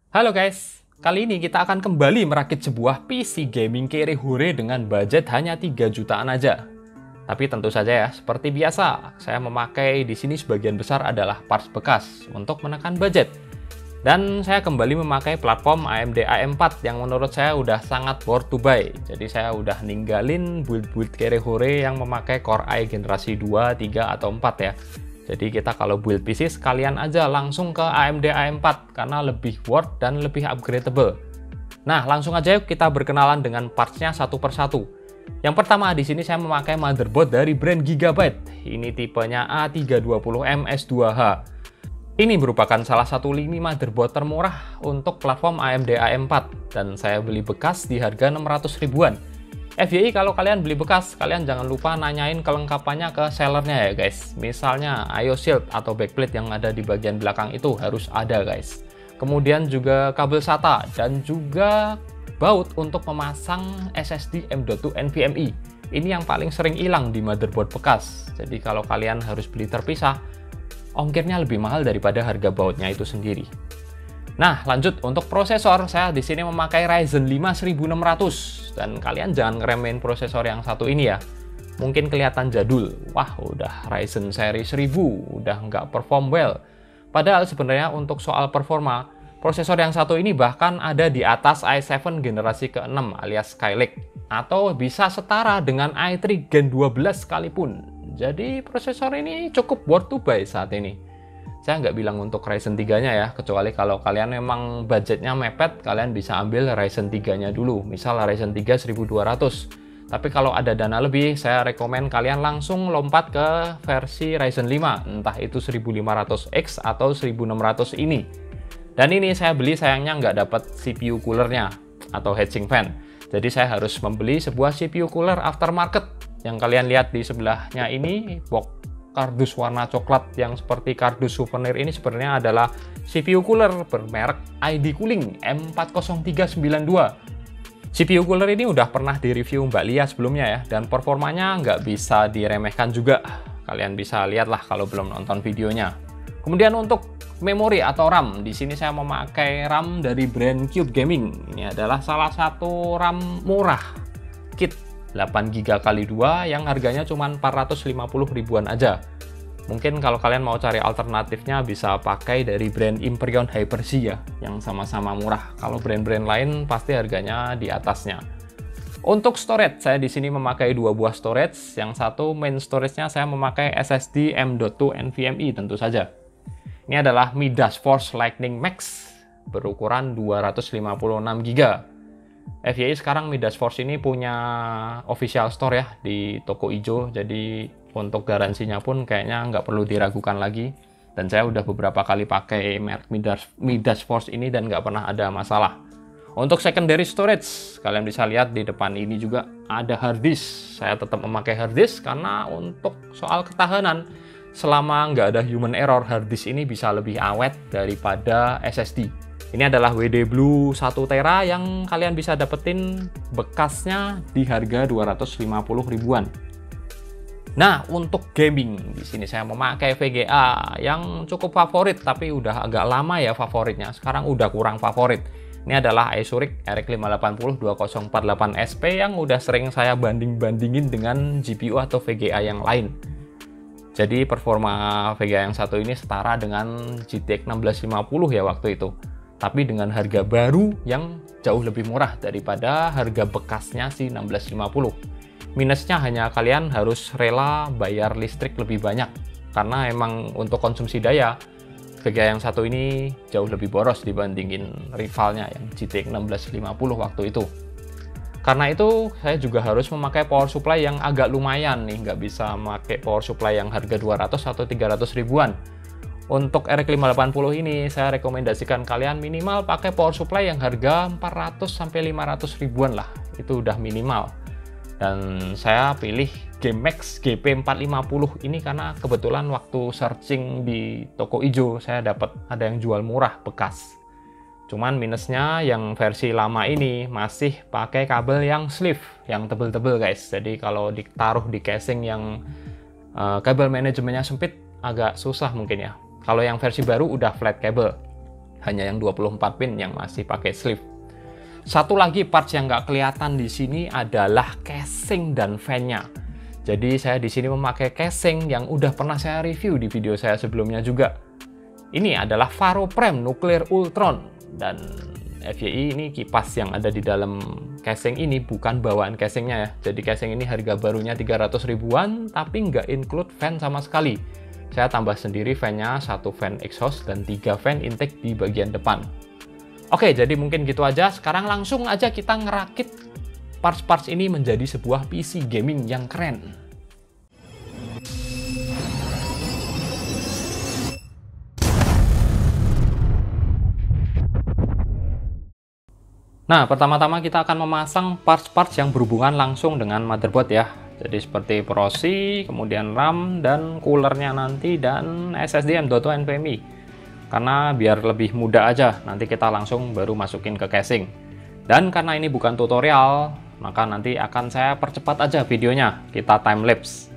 Halo guys, kali ini kita akan kembali merakit sebuah PC gaming kere-hore dengan budget hanya 3 jutaan aja. Tapi tentu saja ya, seperti biasa, saya memakai di sini sebagian besar adalah parts bekas untuk menekan budget. Dan saya kembali memakai platform AMD A4 yang menurut saya udah sangat worth to buy. Jadi saya udah ninggalin build-build kere-hore yang memakai Core i generasi 2, 3, atau 4 ya. Jadi kita kalau build PC sekalian aja langsung ke AMD A4 karena lebih worth dan lebih upgradable. Nah, langsung aja yuk kita berkenalan dengan partsnya satu persatu. Yang pertama di sini saya memakai motherboard dari brand Gigabyte. Ini tipenya A320M S2H. Ini merupakan salah satu lini motherboard termurah untuk platform AMD A4 dan saya beli bekas di harga 600 ribuan. FYI kalau kalian beli bekas, kalian jangan lupa nanyain kelengkapannya ke sellernya ya guys. Misalnya IO shield atau backplate yang ada di bagian belakang itu harus ada guys. Kemudian juga kabel SATA dan juga baut untuk memasang SSD M.2 NVMe. Ini yang paling sering hilang di motherboard bekas. Jadi kalau kalian harus beli terpisah, ongkirnya lebih mahal daripada harga bautnya itu sendiri. Nah, lanjut untuk prosesor, saya di sini memakai Ryzen 5 1600 dan kalian jangan ngeremehin prosesor yang satu ini ya. Mungkin kelihatan jadul. Wah, udah Ryzen seri 1000, udah nggak perform well. Padahal sebenarnya untuk soal performa, prosesor yang satu ini bahkan ada di atas i7 generasi ke-6 alias Skylake atau bisa setara dengan i3 Gen 12 sekalipun. Jadi prosesor ini cukup worth to buy saat ini. Saya nggak bilang untuk Ryzen 3-nya ya, kecuali kalau kalian memang budgetnya mepet, kalian bisa ambil Ryzen 3-nya dulu, misal Ryzen 3 1200. Tapi kalau ada dana lebih, saya rekomen kalian langsung lompat ke versi Ryzen 5, entah itu 1500X atau 1600 ini. Dan ini saya beli sayangnya nggak dapat CPU coolernya atau heatsink fan. Jadi saya harus membeli sebuah CPU cooler aftermarket. Yang kalian lihat di sebelahnya ini, box kardus warna coklat yang seperti kardus souvenir ini sebenarnya adalah CPU cooler bermerek ID Cooling M40392. CPU cooler ini udah pernah di-review Mbak Lia sebelumnya ya, dan performanya nggak bisa diremehkan juga. Kalian bisa lihatlah kalau belum nonton videonya. Kemudian untuk memori atau RAM, di sini saya memakai RAM dari brand Cube Gaming. Ini adalah salah satu RAM murah, kit 8GB x 2 yang harganya cuma 450 ribuan aja. Mungkin kalau kalian mau cari alternatifnya bisa pakai dari brand Imprion Hyper-Z ya, yang sama-sama murah. Kalau brand-brand lain pasti harganya di atasnya. Untuk storage, saya di sini memakai dua buah storage. Yang satu main storage-nya saya memakai SSD M.2 NVMe tentu saja. Ini adalah Midas Force Lightning Max berukuran 256GB. FYI sekarang Midas Force ini punya official store ya di toko ijo, jadi untuk garansinya pun kayaknya nggak perlu diragukan lagi. Dan saya udah beberapa kali pakai merek Midas Force ini dan nggak pernah ada masalah. Untuk secondary storage, kalian bisa lihat di depan ini juga ada hard disk. Saya tetap memakai hard disk karena untuk soal ketahanan, selama nggak ada human error, hard disk ini bisa lebih awet daripada SSD. Ini adalah WD Blue 1 Tera yang kalian bisa dapetin bekasnya di harga 250 ribuan. Nah, untuk gaming di sini saya memakai VGA yang cukup favorit tapi udah agak lama ya favoritnya. Sekarang udah kurang favorit. Ini adalah Asus RX 580 2048SP yang udah sering saya banding-bandingin dengan GPU atau VGA yang lain. Jadi performa VGA yang satu ini setara dengan GTX 1650 ya waktu itu. Tapi dengan harga baru yang jauh lebih murah daripada harga bekasnya si 1650. Minusnya hanya kalian harus rela bayar listrik lebih banyak, karena emang untuk konsumsi daya, VGA yang satu ini jauh lebih boros dibandingin rivalnya yang GTX 1650 waktu itu. Karena itu, saya juga harus memakai power supply yang agak lumayan nih, nggak bisa memakai power supply yang harga 200 atau 300 ribuan. Untuk RX 580 ini saya rekomendasikan kalian minimal pakai power supply yang harga 400 sampai 500 ribuan lah. Itu udah minimal. Dan saya pilih GameMax GP450 ini karena kebetulan waktu searching di toko ijo saya dapat ada yang jual murah bekas. Cuman minusnya yang versi lama ini masih pakai kabel yang sleeve yang tebel-tebel guys. Jadi kalau ditaruh di casing yang kabel manajemennya sempit agak susah mungkin ya. Kalau yang versi baru udah flat cable. Hanya yang 24 pin yang masih pakai sleeve. Satu lagi parts yang nggak kelihatan di sini adalah casing dan fan-nya. Jadi saya di sini memakai casing yang udah pernah saya review di video saya sebelumnya juga. Ini adalah Varoprem Nuclear Ultron, dan FYI ini kipas yang ada di dalam casing ini bukan bawaan casingnya ya. Jadi casing ini harga barunya 300 ribuan, tapi nggak include fan sama sekali. Saya tambah sendiri fan-nya, 1 fan exhaust dan 3 fan intake di bagian depan. Oke, jadi mungkin gitu aja. Sekarang langsung aja kita ngerakit parts-parts ini menjadi sebuah PC gaming yang keren. Nah, pertama-tama kita akan memasang parts-parts yang berhubungan langsung dengan motherboard ya. Jadi seperti proxy, kemudian RAM, dan coolernya nanti, dan SSD M.2 NVMe. Karena biar lebih mudah aja, nanti kita langsung baru masukin ke casing. Dan karena ini bukan tutorial, maka nanti akan saya percepat aja videonya. Kita time lapse.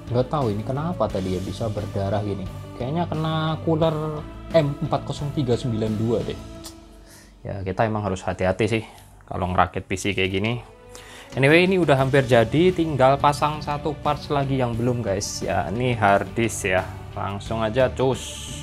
Nggak tahu ini kenapa tadi ya bisa berdarah gini. Kayaknya kena cooler M40392 deh. Ya kita emang harus hati-hati sih kalau ngerakit PC kayak gini. Anyway, ini udah hampir jadi, tinggal pasang satu parts lagi yang belum guys. Ya ini hard disk ya, langsung aja cus.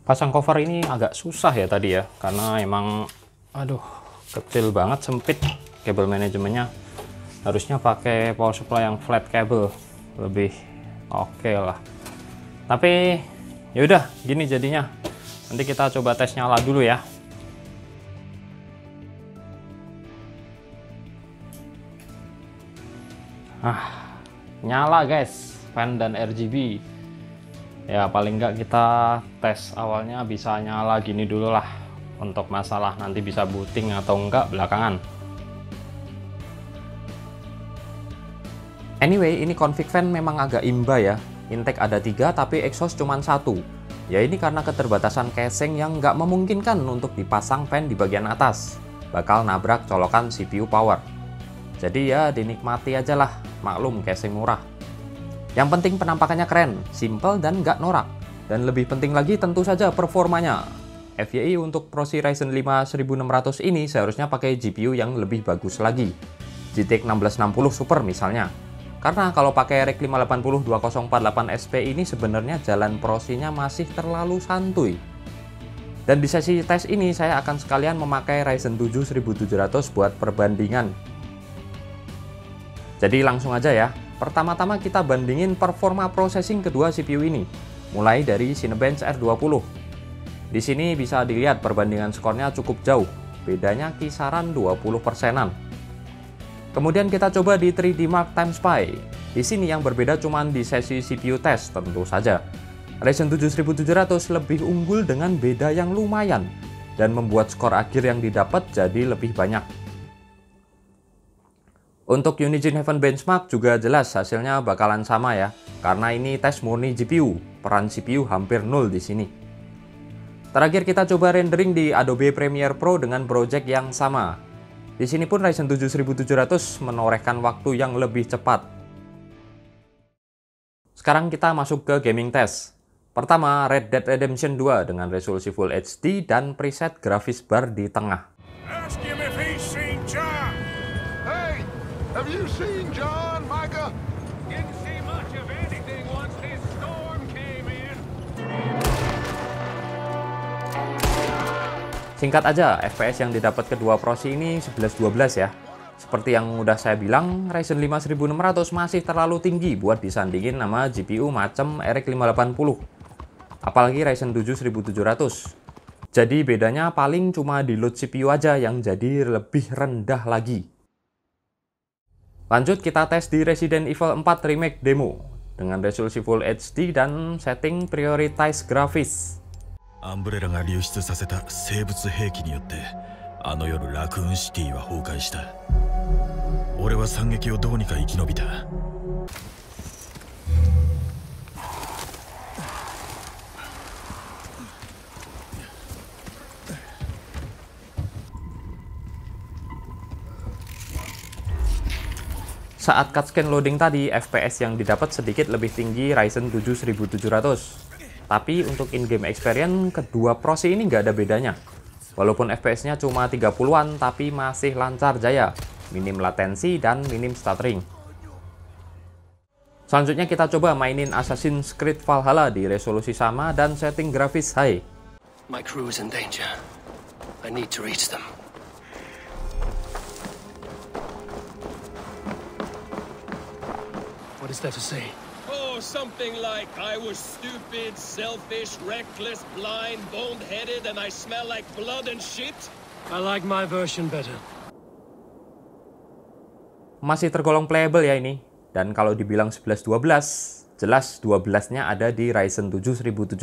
Pasang cover ini agak susah ya tadi ya, karena emang aduh kecil banget, sempit kabel manajemennya. Harusnya pakai power supply yang flat cable lebih oke lah. Tapi yaudah gini jadinya. Nanti kita coba tes nyala dulu ya. Nyala guys, fan dan RGB. Ya paling nggak kita tes awalnya bisa nyala gini dulu lah, untuk masalah nanti bisa booting atau enggak belakangan. Anyway, ini config fan memang agak imba ya. Intake ada 3 tapi exhaust cuma 1. Ya ini karena keterbatasan casing yang nggak memungkinkan untuk dipasang fan di bagian atas. Bakal nabrak colokan CPU power. Jadi ya dinikmati aja lah, maklum casing murah. Yang penting penampakannya keren, simple dan nggak norak. Dan lebih penting lagi tentu saja performanya. FYI untuk Prosi Ryzen 5 1600 ini seharusnya pakai GPU yang lebih bagus lagi. GTX 1660 Super misalnya. Karena kalau pakai RX 580 2048 SP ini sebenarnya jalan prosinya masih terlalu santuy. Dan di sesi tes ini saya akan sekalian memakai Ryzen 7 1700 buat perbandingan. Jadi langsung aja ya. Pertama-tama kita bandingin performa processing kedua CPU ini, mulai dari Cinebench R20. Di sini bisa dilihat perbandingan skornya cukup jauh, bedanya kisaran 20%-an. Kemudian kita coba di 3D Mark Time Spy. Di sini yang berbeda cuma di sesi CPU test tentu saja. Ryzen 7 1700 lebih unggul dengan beda yang lumayan, dan membuat skor akhir yang didapat jadi lebih banyak. Untuk Unigine Heaven benchmark juga jelas hasilnya bakalan sama ya, karena ini tes murni GPU, peran CPU hampir nol di sini. Terakhir kita coba rendering di Adobe Premiere Pro dengan project yang sama. Di sini pun Ryzen 7 1700 menorehkan waktu yang lebih cepat. Sekarang kita masuk ke gaming test. Pertama, Red Dead Redemption 2 dengan resolusi Full HD dan preset grafis bar di tengah. Have you seen John, Micah? Didn't see much of anything once this storm came in. Singkat aja, FPS yang didapat kedua prosi ini 11-12 ya. Seperti yang udah saya bilang, Ryzen 5 1600 masih terlalu tinggi buat disandingin sama GPU macam RX 580. Apalagi Ryzen 7 1700. Jadi bedanya paling cuma di load CPU aja yang jadi lebih rendah lagi. Lanjut kita tes di Resident Evil 4 Remake Demo dengan resolusi Full HD dan setting Prioritize Graphics. アンブレラが流出させた生物兵器によってあの夜ラクーンシティは崩壊した。俺は惨劇をどうにか生き延びた。Saat cutscene loading tadi, FPS yang didapat sedikit lebih tinggi Ryzen 7 1700. Tapi untuk in-game experience, kedua prosi ini nggak ada bedanya. Walaupun FPS-nya cuma 30-an, tapi masih lancar jaya, minim latensi, dan minim stuttering. Selanjutnya kita coba mainin Assassin's Creed Valhalla di resolusi sama dan setting grafis high. My crew is in danger. I need to reach them. What is that to say? Oh, something like, I was stupid, selfish, reckless, blind, bone-headed, and I smell like blood and shit. I like my version better. Masih tergolong playable ya ini. Dan kalau dibilang 11-12, jelas 12-nya ada di Ryzen 7 1700.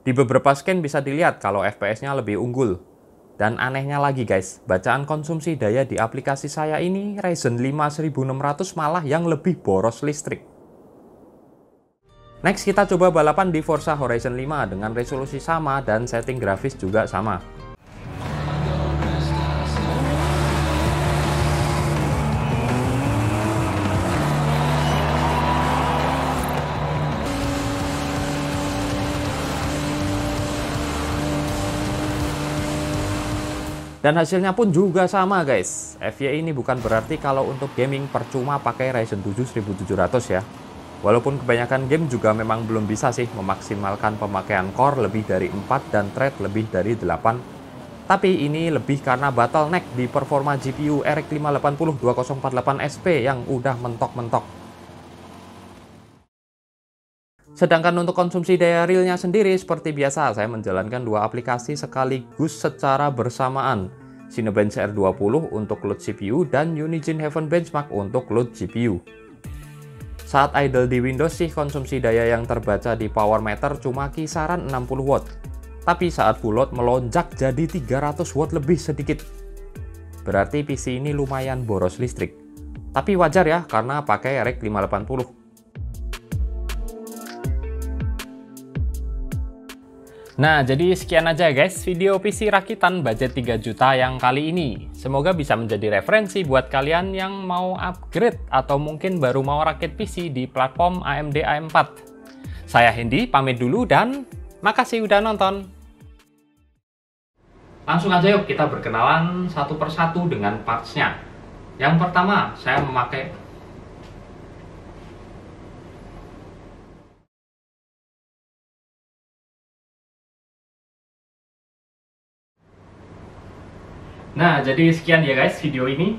Di beberapa scan bisa dilihat kalau FPS-nya lebih unggul. Dan anehnya lagi guys, bacaan konsumsi daya di aplikasi saya ini Ryzen 5 1600 malah yang lebih boros listrik. Next kita coba balapan di Forza Horizon 5 dengan resolusi sama dan setting grafis juga sama. Dan hasilnya pun juga sama guys. FY ini bukan berarti kalau untuk gaming percuma pakai Ryzen 7 1700 ya. Walaupun kebanyakan game juga memang belum bisa sih memaksimalkan pemakaian core lebih dari 4 dan thread lebih dari 8. Tapi ini lebih karena bottleneck di performa GPU RX 580 2048SP yang udah mentok-mentok. Sedangkan untuk konsumsi daya realnya sendiri seperti biasa saya menjalankan dua aplikasi sekaligus secara bersamaan. Cinebench R20 untuk load CPU dan Unigine Heaven Benchmark untuk load GPU. Saat idle di Windows sih konsumsi daya yang terbaca di power meter cuma kisaran 60 watt. Tapi saat full load melonjak jadi 300 watt lebih sedikit. Berarti PC ini lumayan boros listrik. Tapi wajar ya karena pakai RX 580. Nah, jadi sekian aja guys video PC rakitan budget 3 juta yang kali ini. Semoga bisa menjadi referensi buat kalian yang mau upgrade atau mungkin baru mau rakit PC di platform AMD A4. Saya Hendy, pamit dulu dan makasih udah nonton. Langsung aja yuk kita berkenalan satu persatu dengan parts-nya. Yang pertama, saya memakai Nah, jadi sekian ya guys video ini.